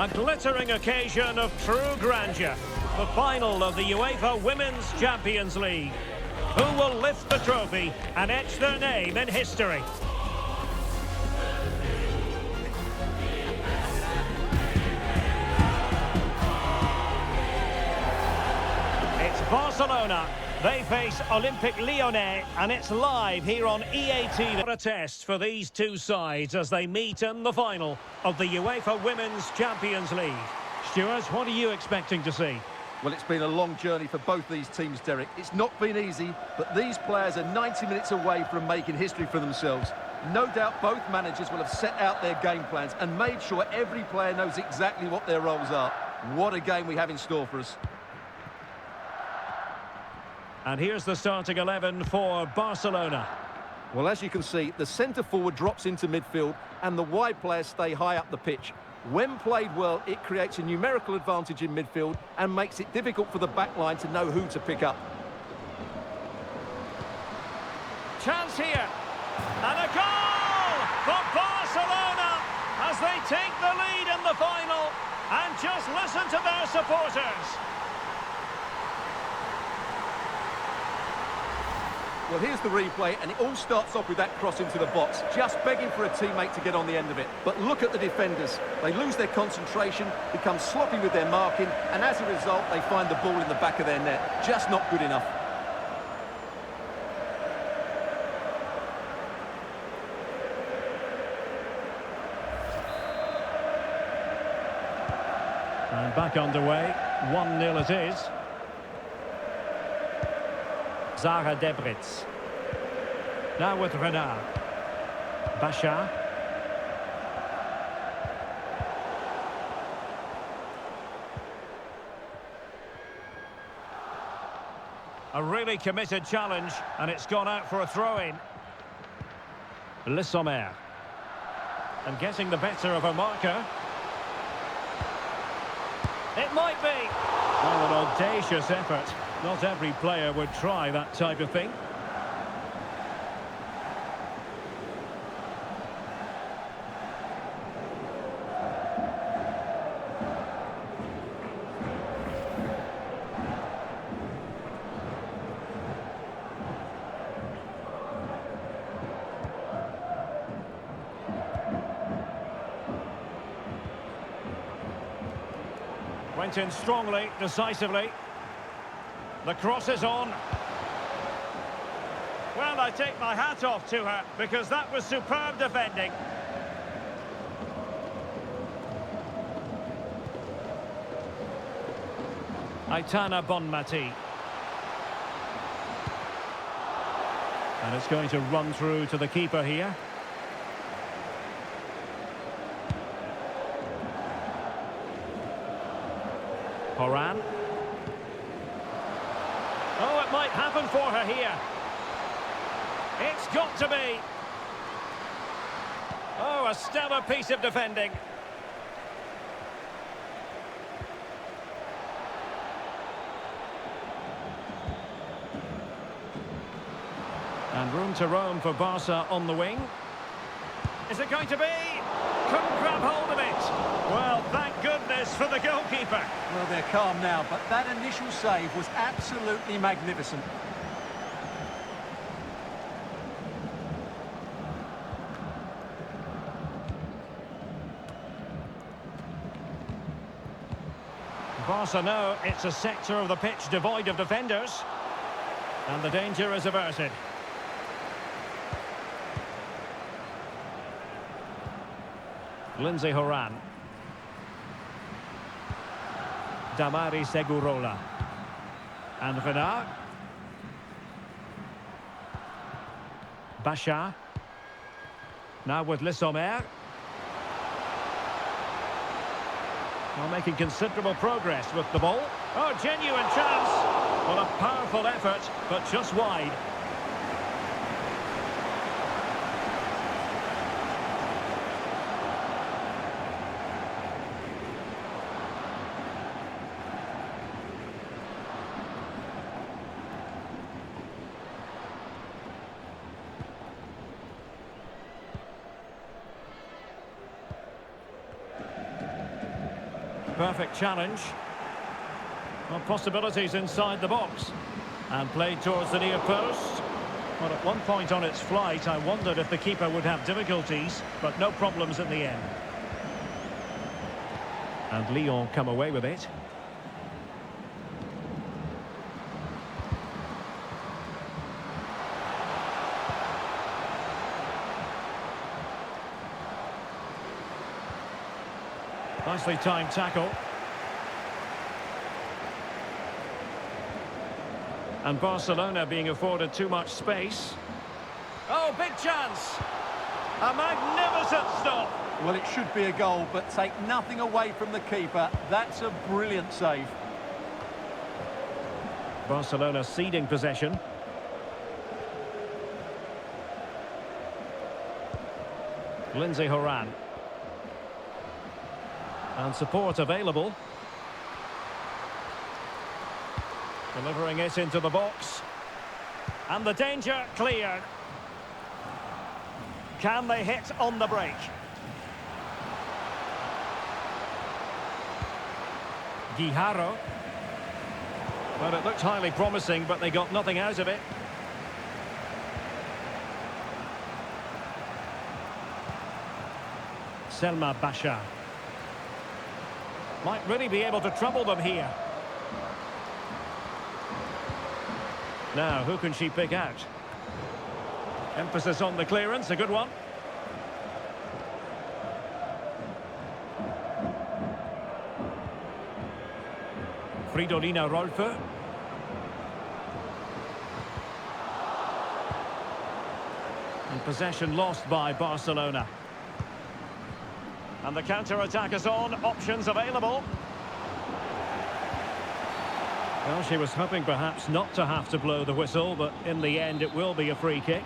A glittering occasion of true grandeur. The final of the UEFA Women's Champions League. Who will lift the trophy and etch their name in history? It's Barcelona. They face Olympique Lyonnais, and it's live here on EA TV. What a test for these two sides as they meet in the final of the UEFA Women's Champions League. Stuart, what are you expecting to see? Well, it's been a long journey for both these teams, Derek. It's not been easy, but these players are 90 minutes away from making history for themselves. No doubt both managers will have set out their game plans and made sure every player knows exactly what their roles are. What a game we have in store for us. And here's the starting 11 for Barcelona. Well, as you can see, the centre-forward drops into midfield and the wide players stay high up the pitch. When played well, it creates a numerical advantage in midfield and makes it difficult for the back line to know who to pick up. Chance here. And a goal for Barcelona as they take the lead in the final. And just listen to their supporters. Well, here's the replay, and it all starts off with that cross into the box, just begging for a teammate to get on the end of it. But look at the defenders. They lose their concentration, become sloppy with their marking, and as a result, they find the ball in the back of their net. Just not good enough. And back underway, 1-0 it is. Zara Debritz. Now with Renard. Bachar. A really committed challenge, and it's gone out for a throw-in. Le Sommer. And getting the better of a marker. It might be. Oh, an audacious effort. Not every player would try that type of thing. Went in strongly, decisively. The cross is on. Well, I take my hat off to her because that was superb defending. Aitana Bonmati. And it's going to run through to the keeper here. Horan. Oh, it might happen for her here. It's got to be. Oh, a stellar piece of defending. And room to roam for Barca on the wing. Is it going to be? Couldn't grab hold of it. Well, thank goodness for the goalkeeper. Well, they're calm now, but that initial save was absolutely magnificent. Barca know it's a sector of the pitch devoid of defenders. And the danger is averted. Lindsay Horan. Damari Segurola. And Renard. Bachar. Now with Le Sommer. Well, making considerable progress with the ball. Oh, genuine chance. Well, a powerful effort, but just wide. Perfect challenge. Well, possibilities inside the box. And played towards the near post. Well, at one point on its flight, I wondered if the keeper would have difficulties, but no problems in the end. And Lyon come away with it. Nicely timed tackle. And Barcelona being afforded too much space. Oh, big chance! A magnificent stop! Well, it should be a goal, but take nothing away from the keeper. That's a brilliant save. Barcelona ceding possession. Lindsay Horan. And support available. Delivering it into the box. And the danger cleared. Can they hit on the break? Guijarro. Well, it looked highly promising, but they got nothing out of it. Selma Bachar. Might really be able to trouble them here. Now, who can she pick out? Emphasis on the clearance, a good one. Fridolina Rolfö. And possession lost by Barcelona. And the counter-attack is on, options available. Well, she was hoping perhaps not to have to blow the whistle, but in the end it will be a free kick.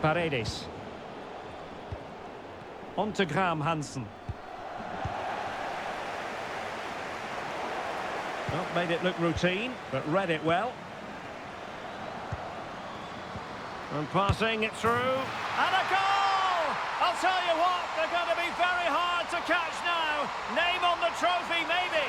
Paredes. On to Graham Hansen. Well, made it look routine, but read it well. And passing it through. And a goal! I'll tell you what, they're going to be very hard to catch now. Name on the trophy, maybe.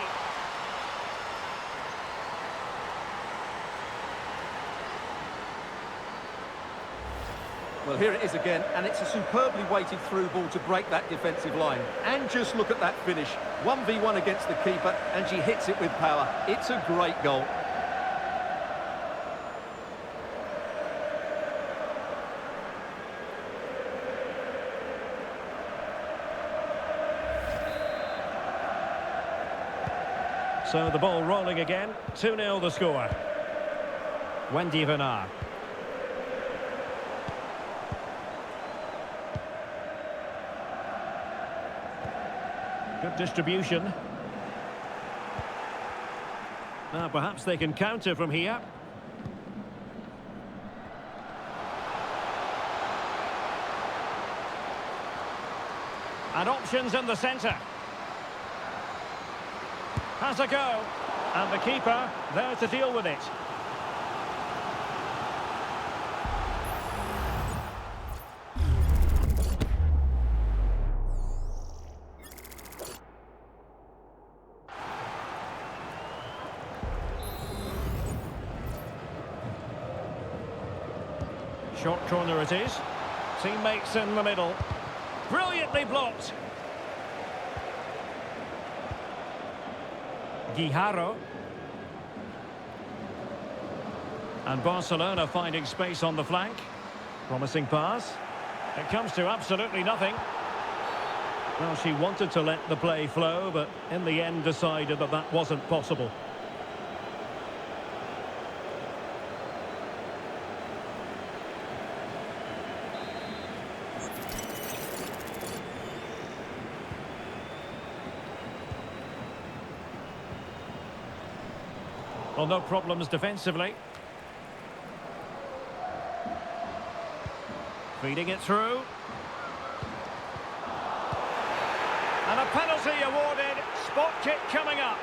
Well, here it is again, and it's a superbly weighted through ball to break that defensive line. And just look at that finish. 1v1 against the keeper, and she hits it with power. It's a great goal. So the ball rolling again. 2-0 the score. Wendy Renard. Good distribution. Now perhaps they can counter from here. And options in the centre. Has a go. And the keeper there to deal with it. Short corner it is. Teammates in the middle. Brilliantly blocked. Guijarro. And Barcelona finding space on the flank. Promising pass. It comes to absolutely nothing. Well, she wanted to let the play flow, but in the end decided that that wasn't possible. Well, no problems defensively. Feeding it through. And a penalty awarded. Spot kick coming up.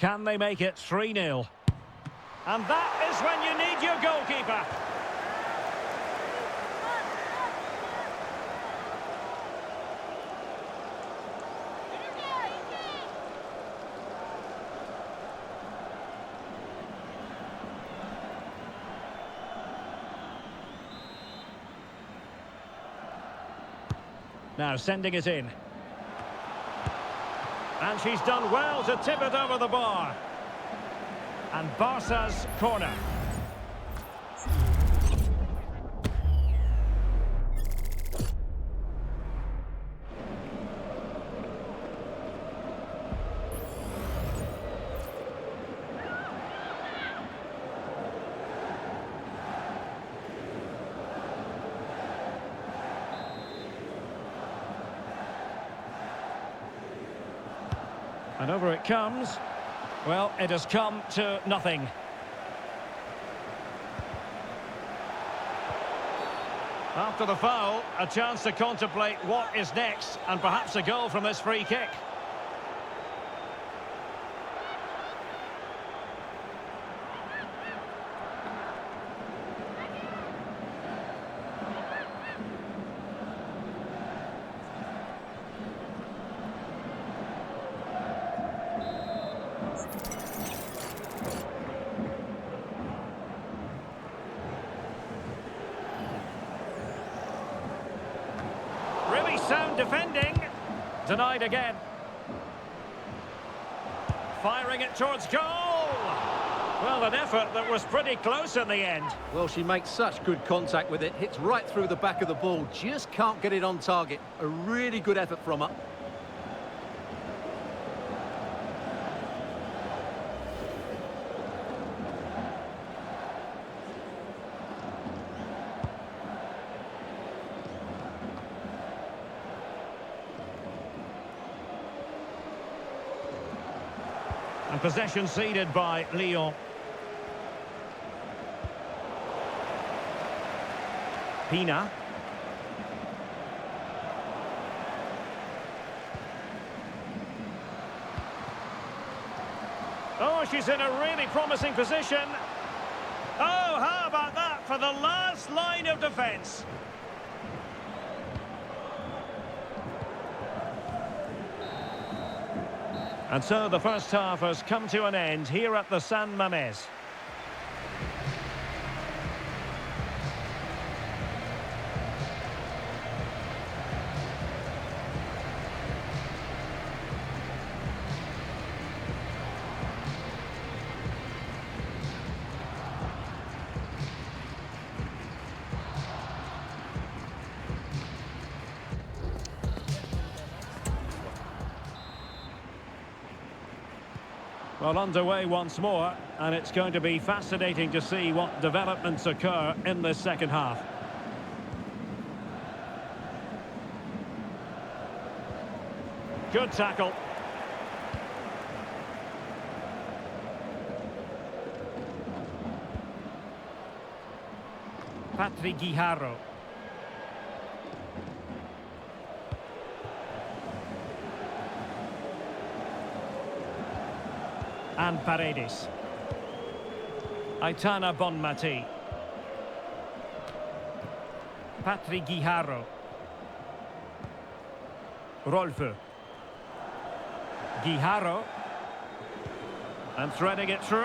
Can they make it 3-0? And that is when you need your goalkeeper. Now sending it in. And she's done well to tip it over the bar. And Barca's corner. And over it comes. Well, it has come to nothing. After the foul, a chance to contemplate what is next, and perhaps a goal from this free kick. Really sound defending. Denied again. Firing it towards goal. Well, an effort that was pretty close in the end. Well, she makes such good contact with it. Hits right through the back of the ball. Just can't get it on target. A really good effort from her. And possession ceded by Lyon. Pina. Oh, she's in a really promising position. Oh, how about that for the last line of defence? And so the first half has come to an end here at the San Mamés. Well, underway once more, and it's going to be fascinating to see what developments occur in this second half. Good tackle. Patrick Guijarro. And Paredes. Aitana Bonmati. Patrick Guijarro. Rolfo. Guijarro. And threading it through.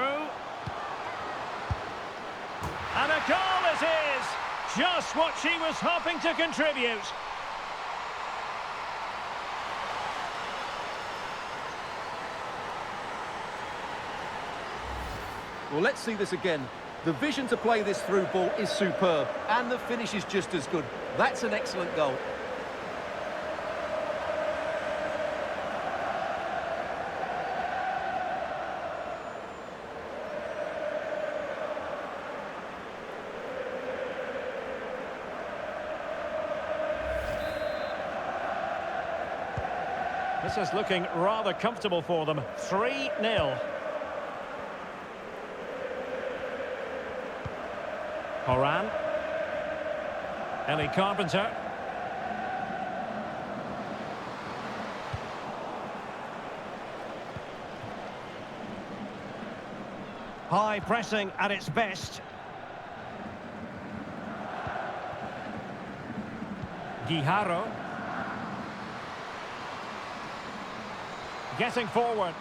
And a goal it is! Just what she was hoping to contribute. Well, let's see this again. The vision to play this through ball is superb, and the finish is just as good. That's an excellent goal. This is looking rather comfortable for them. 3-0. Horan. Ellie Carpenter. High pressing at its best. Guijaro. Getting forward.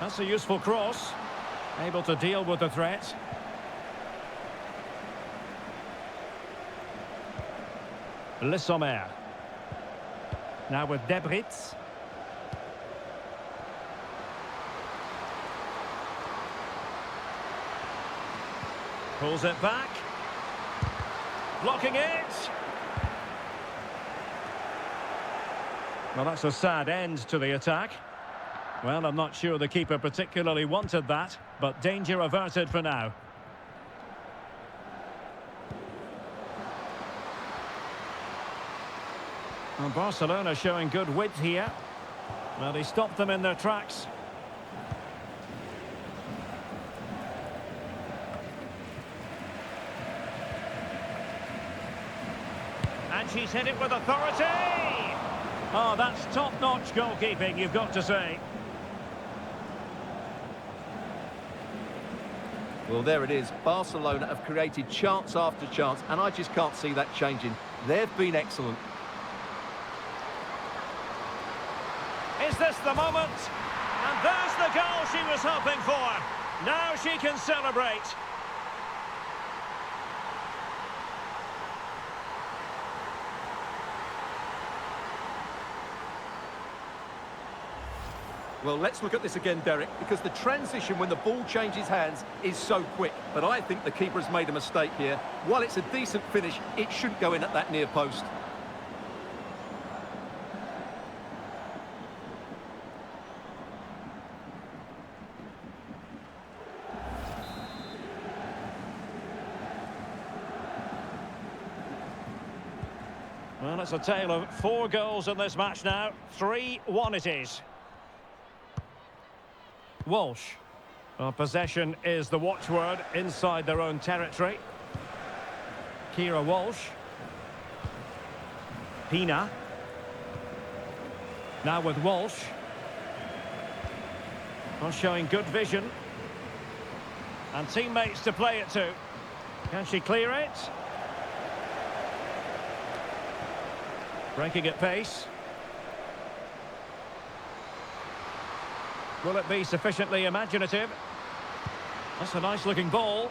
That's a useful cross. Able to deal with the threat. Le Sommer. Now with Debritz. Pulls it back. Blocking it. Well, that's a sad end to the attack. Well, I'm not sure the keeper particularly wanted that, but danger averted for now. Well, Barcelona showing good width here. Well, he stopped them in their tracks. And she's hit it with authority! Oh, that's top-notch goalkeeping, you've got to say. Well, there it is. Barcelona have created chance after chance, and I just can't see that changing. They've been excellent. Is this the moment? And there's the goal she was hoping for. Now she can celebrate. Well, let's look at this again, Derek, because the transition when the ball changes hands is so quick. But I think the keeper has made a mistake here. While it's a decent finish, it shouldn't go in at that near post. Well, it's a tale of 4 goals in this match now. 3-1 it is. Walsh. Well, possession is the watchword inside their own territory. Kira Walsh. Pina. Now with Walsh. Well, showing good vision. And teammates to play it to. Can she clear it? Breaking at pace. Will it be sufficiently imaginative? That's a nice-looking ball.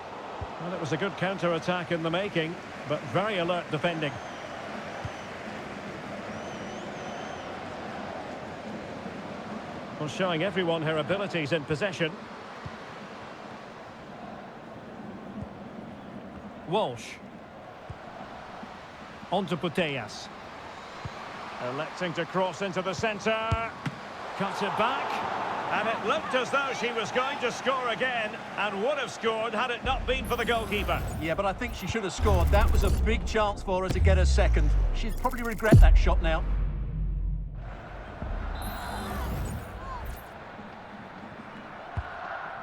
Well, it was a good counter-attack in the making, but very alert defending. Well, showing everyone her abilities in possession. Walsh. On to Putellas. Electing to cross into the centre. Cuts it back. And it looked as though she was going to score again, and would have scored had it not been for the goalkeeper. Yeah, but I think she should have scored. That was a big chance for her to get her second. She'd probably regret that shot now.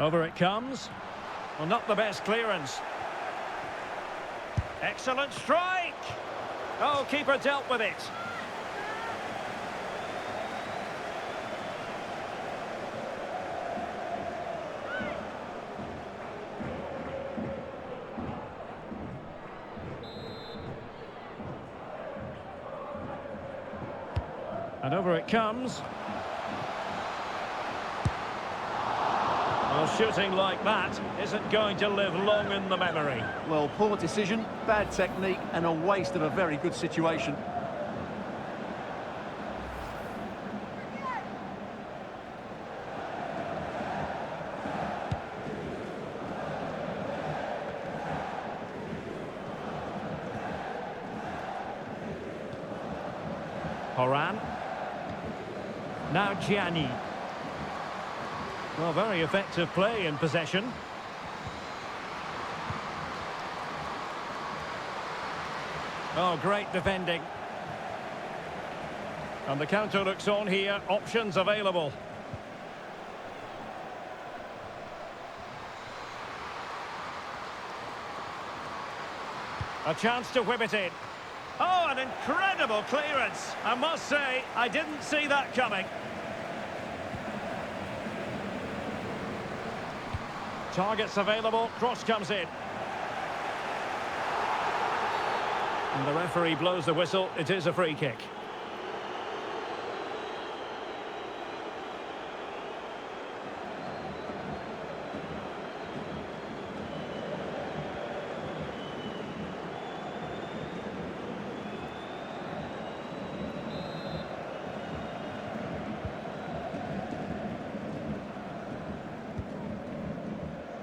Over it comes. Well, not the best clearance. Excellent strike! Oh, keeper dealt with it. And over it comes. Well, shooting like that isn't going to live long in the memory. Well, poor decision, bad technique, and a waste of a very good situation. Horan. Now Gianni. Well, very effective play in possession. Oh, great defending. And the counter looks on here. Options available. A chance to whip it in. Oh, an incredible clearance. I must say, I didn't see that coming. Targets available, cross comes in. And the referee blows the whistle, it is a free kick.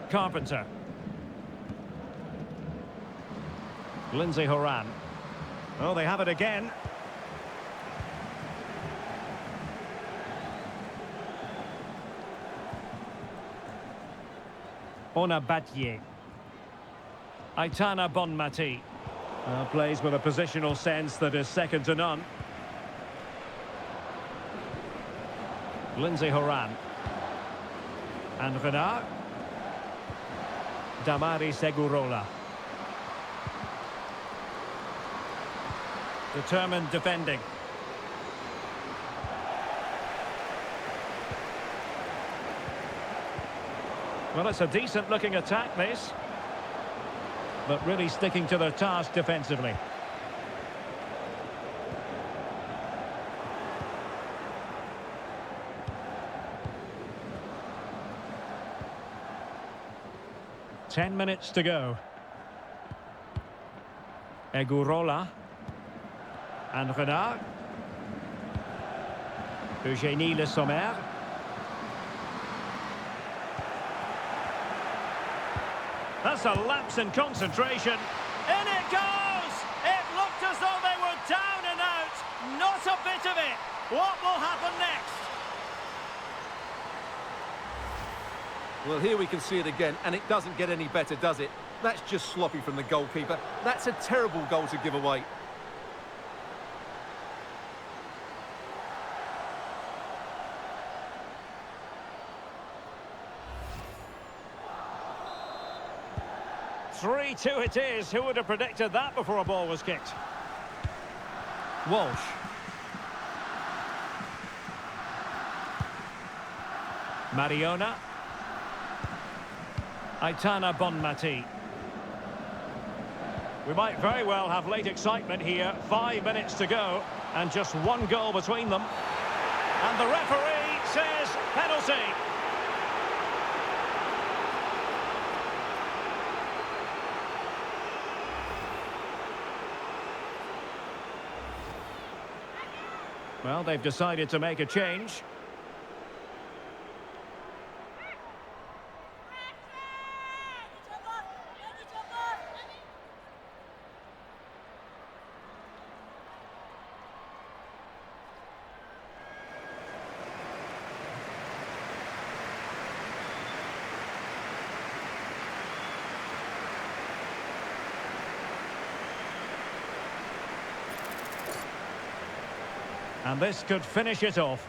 Carpenter. Lindsay Horan. Oh, they have it again. Ona Batye. Aitana Bonmati. Plays with a positional sense that is second to none. Lindsay Horan. And Renard. Damari Segurola. Determined defending. Well, it's a decent looking attack, this. But really sticking to their task defensively. Ten minutes to go. Segurola. And Renard. Eugénie Le Sommer. That's a lapse in concentration. In it goes! It looked as though they were down and out. Not a bit of it. What will happen next? Well, here we can see it again, and it doesn't get any better, does it? That's just sloppy from the goalkeeper. That's a terrible goal to give away. Three 3-2 it is. Who would have predicted that before a ball was kicked? Walsh. Mariona. Aitana Bonmati. We might very well have late excitement here. 5 minutes to go and just one goal between them. And the referee says penalty. Well, they've decided to make a change. And this could finish it off.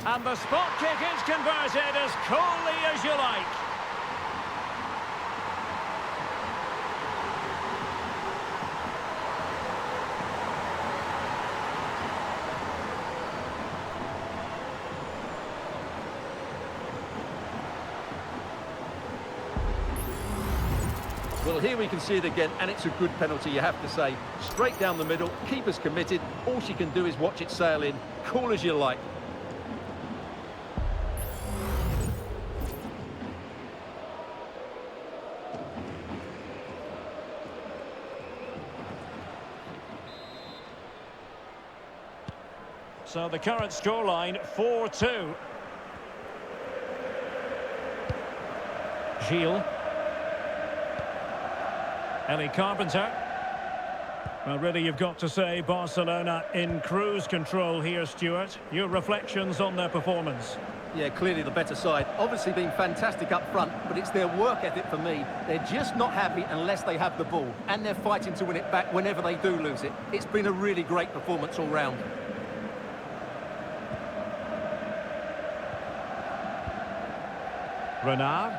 And the spot kick is converted as coolly as you like. Well, here we can see it again, and it's a good penalty, you have to say. Straight down the middle, keeper's committed. All she can do is watch it sail in. Cool as you like. So the current scoreline, 4-2. Gilles. Ellie Carpenter. Well, really, you've got to say Barcelona in cruise control here, Stuart. Your reflections on their performance? Yeah, clearly the better side. Obviously been fantastic up front, but it's their work ethic for me. They're just not happy unless they have the ball, and they're fighting to win it back whenever they do lose it. It's been a really great performance all round. Renard.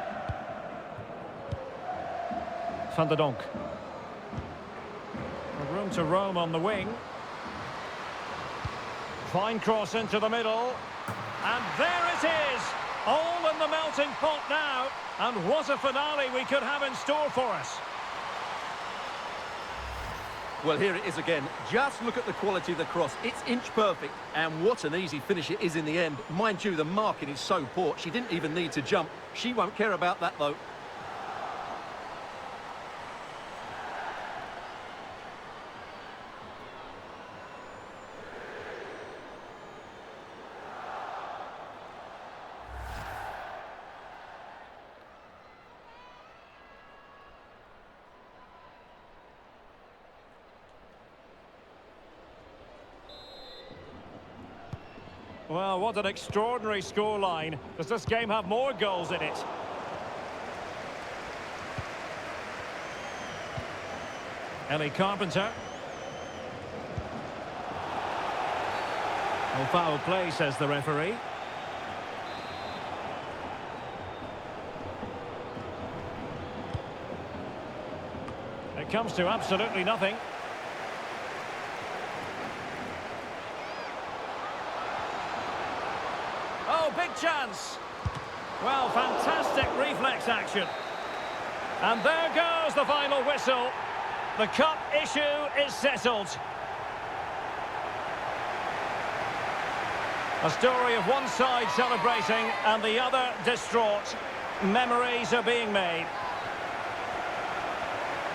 Van der Donk. Room to roam on the wing. Fine cross into the middle. And there it is. All in the melting pot now. And what a finale we could have in store for us. Well, here it is again. Just look at the quality of the cross. It's inch perfect. And what an easy finish it is in the end. Mind you, the marking is so poor. She didn't even need to jump. She won't care about that, though. Well, what an extraordinary scoreline. Does this game have more goals in it? Ellie Carpenter. No foul play, says the referee. It comes to absolutely nothing. Oh, big chance. Well, fantastic reflex action. And there goes the final whistle. The cup issue is settled. A story of one side celebrating and the other distraught. Memories are being made.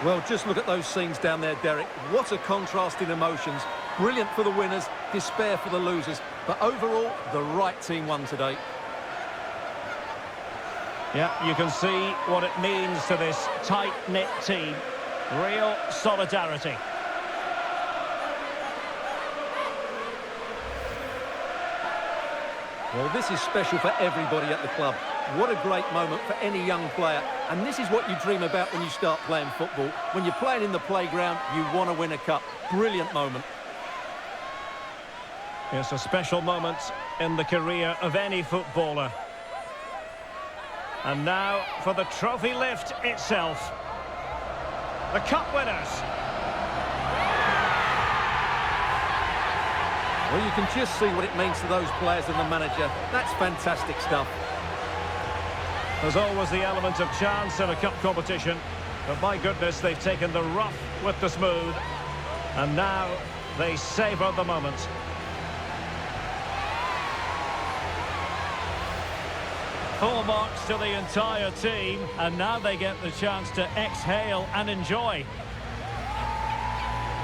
Well, just look at those scenes down there, Derek. What a contrast in emotions. Brilliant for the winners, despair for the losers. But overall, the right team won today. Yeah, you can see what it means to this tight-knit team. Real solidarity. Well, this is special for everybody at the club. What a great moment for any young player. And this is what you dream about when you start playing football. When you're playing in the playground, you want to win a cup. Brilliant moment. It's a special moment in the career of any footballer. And now for the trophy lift itself. The cup winners. Well, you can just see what it means to those players and the manager. That's fantastic stuff. There's always the element of chance in a cup competition. But my goodness, they've taken the rough with the smooth. And now they savour the moment. Full marks to the entire team, and now they get the chance to exhale and enjoy.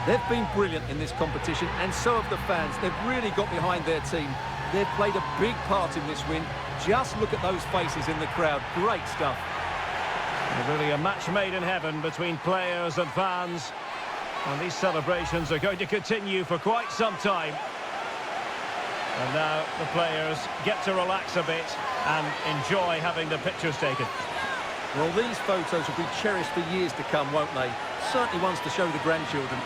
They've been brilliant in this competition, and so have the fans. They've really got behind their team. They've played a big part in this win. Just look at those faces in the crowd. Great stuff. Really a match made in heaven between players and fans. And these celebrations are going to continue for quite some time. And now the players get to relax a bit and enjoy having the pictures taken. Well, these photos will be cherished for years to come, won't they? Certainly ones to show the grandchildren.